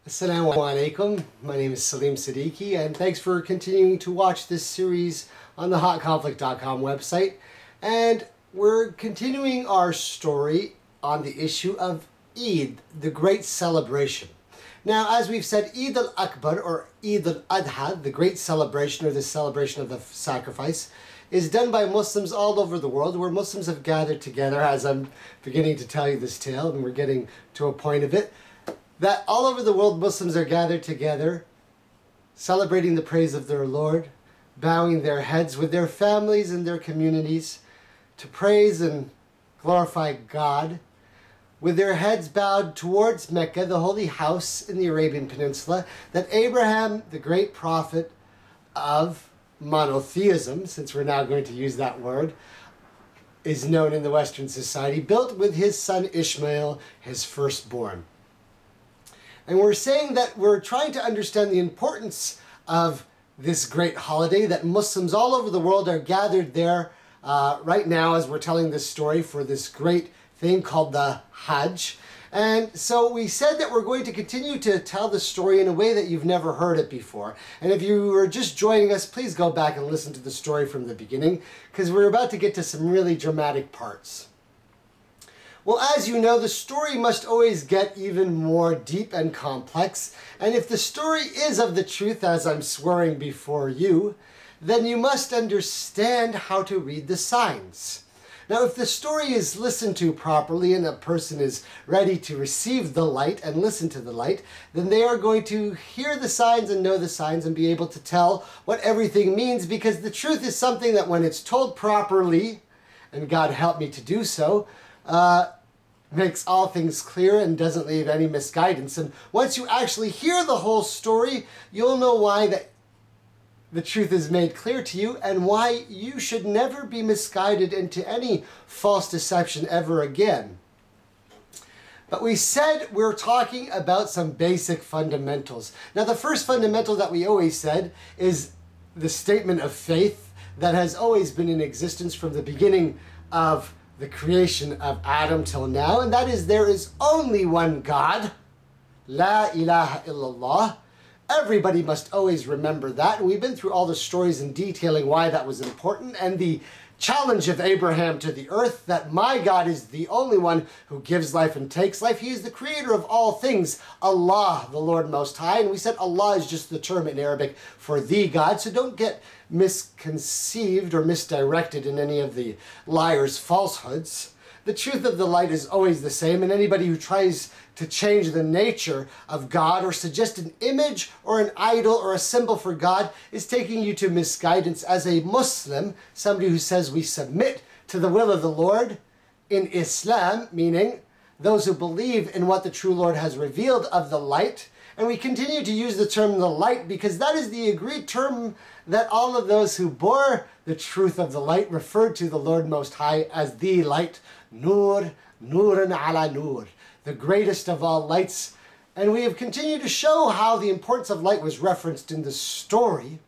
Assalamu alaikum. My name is Salim Siddiqui, and thanks for continuing to watch this series on the hotconflict.com website. And we're continuing our story on the issue of Eid, the great celebration. Now, as we've said, Eid al-Akbar or Eid al-Adha, the great celebration or the celebration of the sacrifice, is done by Muslims all over the world, where Muslims have gathered together, as I'm beginning to tell you this tale, and we're getting to a point of it, that all over the world Muslims are gathered together, celebrating the praise of their Lord, bowing their heads with their families and their communities to praise and glorify God, with their heads bowed towards Mecca, the holy house in the Arabian Peninsula, that Abraham, the great prophet of monotheism, since we're now going to use that word, is known in the Western society, built with his son Ishmael, his firstborn. And we're saying that we're trying to understand the importance of this great holiday, that Muslims all over the world are gathered there right now as we're telling this story for this great thing called the Hajj. And so we said that we're going to continue to tell the story in a way that you've never heard it before. And if you were just joining us, please go back and listen to the story from the beginning, because we're about to get to some really dramatic parts. Well, as you know, the story must always get even more deep and complex. And if the story is of the truth, as I'm swearing before you, then you must understand how to read the signs. Now, if the story is listened to properly and a person is ready to receive the light and listen to the light, then they are going to hear the signs and know the signs and be able to tell what everything means, because the truth is something that when it's told properly, and God help me to do so, makes all things clear and doesn't leave any misguidance. And once you actually hear the whole story, you'll know why that the truth is made clear to you and why you should never be misguided into any false deception ever again. But we said we're talking about some basic fundamentals. Now, the first fundamental that we always said is the statement of faith that has always been in existence from the beginning of the creation of Adam till now, and that is there is only one God, La ilaha illallah. Everybody must always remember that, and we've been through all the stories in detailing why that was important, and the challenge of Abraham to the earth, that my God is the only one who gives life and takes life. He is the creator of all things, Allah, the Lord Most High. And we said Allah is just the term in Arabic for the God, so don't get misconceived or misdirected in any of the liars' falsehoods. The truth of the light is always the same, and anybody who tries to change the nature of God or suggest an image or an idol or a symbol for God is taking you to misguidance. As a Muslim, somebody who says we submit to the will of the Lord in Islam, meaning those who believe in what the true Lord has revealed of the light, and we continue to use the term the light because that is the agreed term that all of those who bore the truth of the light referred to the Lord Most High as the light, Nur, Nurun ala Nur, the greatest of all lights. And we have continued to show how the importance of light was referenced in the story.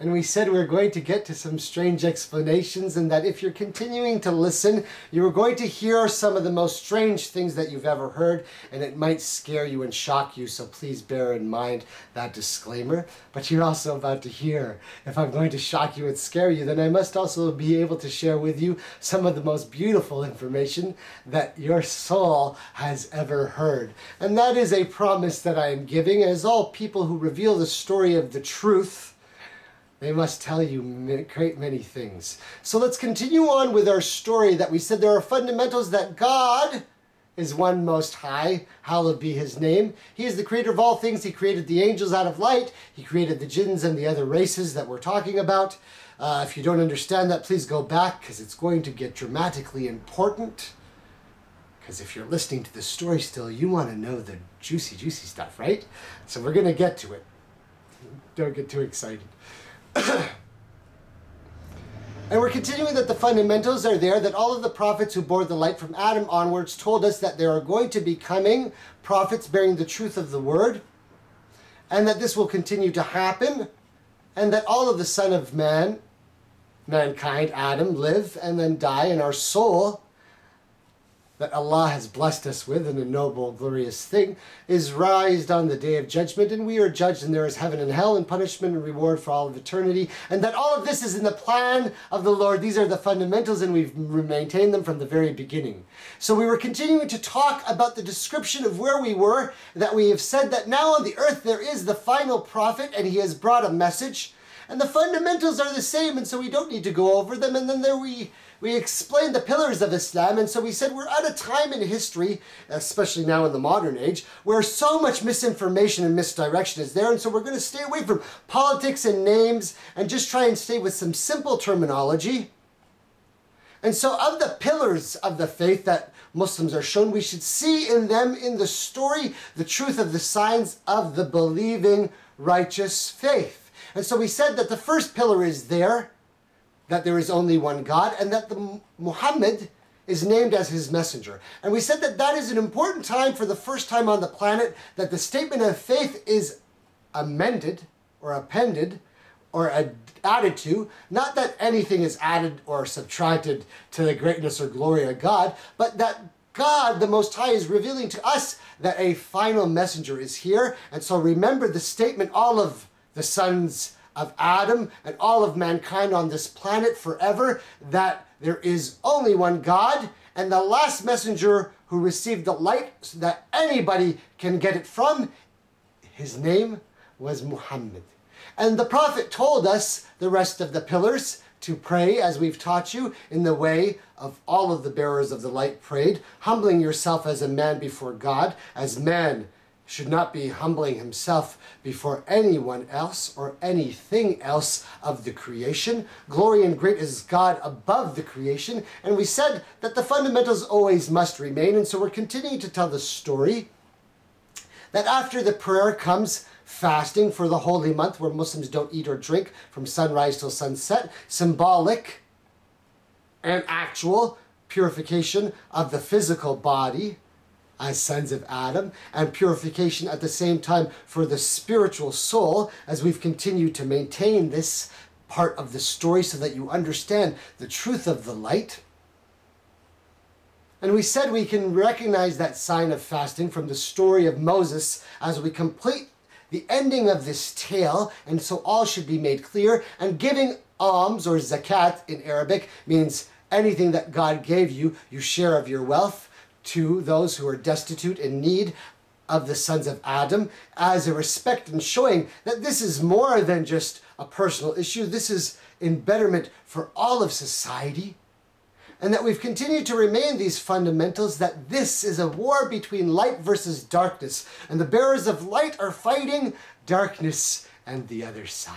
And we said we were going to get to some strange explanations, and that if you're continuing to listen, you are going to hear some of the most strange things that you've ever heard, and it might scare you and shock you, so please bear in mind that disclaimer. But you're also about to hear, if I'm going to shock you and scare you, then I must also be able to share with you some of the most beautiful information that your soul has ever heard. And that is a promise that I am giving, as all people who reveal the story of the truth, they must tell you great many things. So let's continue on with our story that we said there are fundamentals that God is one Most High, hallowed be His name. He is the creator of all things. He created the angels out of light. He created the jinns and the other races that we're talking about. If you don't understand that, please go back, because it's going to get dramatically important. Because if you're listening to the story still, you want to know the juicy, juicy stuff, right? So we're going to get to it. Don't get too excited. And we're continuing that the fundamentals are there, that all of the prophets who bore the light from Adam onwards told us that there are going to be coming prophets bearing the truth of the word, and that this will continue to happen, and that all of the Son of mankind, Adam, live and then die, and our soul that Allah has blessed us with, and a noble, glorious thing, is raised on the day of judgment, and we are judged, and there is heaven and hell, and punishment and reward for all of eternity, and that all of this is in the plan of the Lord. These are the fundamentals, and we've maintained them from the very beginning. So we were continuing to talk about the description of where we were, that we have said that now on the earth there is the final prophet, and he has brought a message, and the fundamentals are the same, and so we don't need to go over them. And then there we explained the pillars of Islam, and so we said we're at a time in history, especially now in the modern age, where so much misinformation and misdirection is there, and so we're going to stay away from politics and names and just try and stay with some simple terminology. And so of the pillars of the faith that Muslims are shown, we should see in them, in the story, the truth of the signs of the believing righteous faith. And so we said that the first pillar is there, that there is only one God, and that the Muhammad is named as his messenger. And we said that that is an important time for the first time on the planet, that the statement of faith is amended or appended or added to. Not that anything is added or subtracted to the greatness or glory of God, but that God, the Most High, is revealing to us that a final messenger is here. And so remember the statement, all of the sons of Adam and all of mankind on this planet forever, that there is only one God, and the last messenger who received the light so that anybody can get it from, his name was Muhammad. And the Prophet told us the rest of the pillars, to pray, as we've taught you, in the way of all of the bearers of the light prayed, humbling yourself as a man before God, as man should not be humbling himself before anyone else or anything else of the creation. Glory and great is God above the creation. And we said that the fundamentals always must remain. And so we're continuing to tell the story that after the prayer comes fasting for the holy month, where Muslims don't eat or drink from sunrise till sunset, symbolic and actual purification of the physical body as sons of Adam, and purification at the same time for the spiritual soul, as we've continued to maintain this part of the story so that you understand the truth of the light. And we said we can recognize that sign of fasting from the story of Moses as we complete the ending of this tale, and so all should be made clear. And giving alms, or zakat in Arabic, means anything that God gave you, you share of your wealth to those who are destitute in need of the sons of Adam, as a respect and showing that this is more than just a personal issue. This is in betterment for all of society. And that we've continued to remain these fundamentals, that this is a war between light versus darkness, and the bearers of light are fighting darkness and the other side.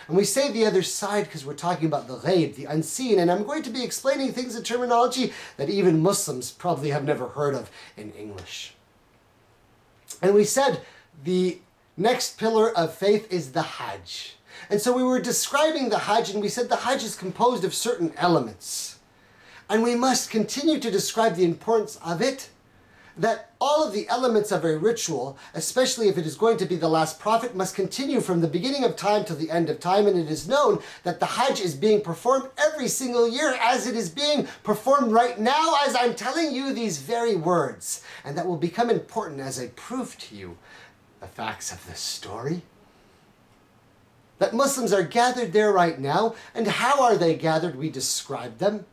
And we say the other side because we're talking about the ghaib, the unseen, and I'm going to be explaining things in terminology that even Muslims probably have never heard of in English. And we said the next pillar of faith is the Hajj. And so we were describing the Hajj, and we said the Hajj is composed of certain elements. And we must continue to describe the importance of it, that all of the elements of a ritual, especially if it is going to be the last prophet, must continue from the beginning of time to the end of time. And it is known that the Hajj is being performed every single year, as it is being performed right now as I'm telling you these very words. And that will become important as I prove to you the facts of this story. That Muslims are gathered there right now. And how are they gathered? We described them.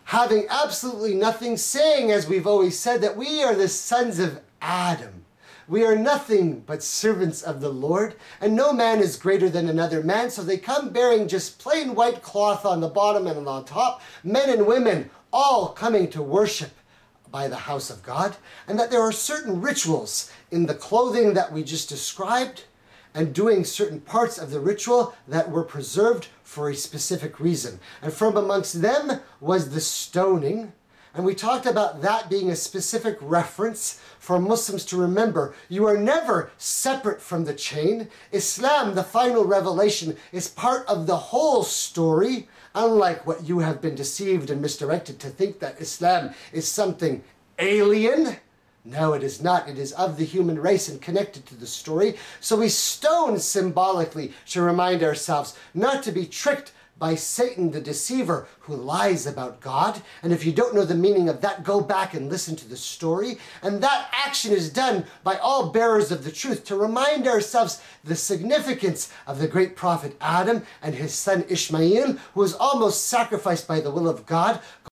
Having absolutely nothing, saying, as we've always said, that we are the sons of Adam. We are nothing but servants of the Lord, and no man is greater than another man. So they come bearing just plain white cloth on the bottom and on top, men and women all coming to worship by the house of God, and that there are certain rituals in the clothing that we just described, and doing certain parts of the ritual that were preserved for a specific reason. And from amongst them was the stoning. And we talked about that being a specific reference for Muslims to remember. You are never separate from the chain. Islam, the final revelation, is part of the whole story, unlike what you have been deceived and misdirected to think that Islam is something alien. No, it is not. It is of the human race and connected to the story. So we stone symbolically to remind ourselves not to be tricked by Satan the deceiver who lies about God. And if you don't know the meaning of that, go back and listen to the story. And that action is done by all bearers of the truth to remind ourselves the significance of the great prophet Adam and his son Ishmael, who was almost sacrificed by the will of God.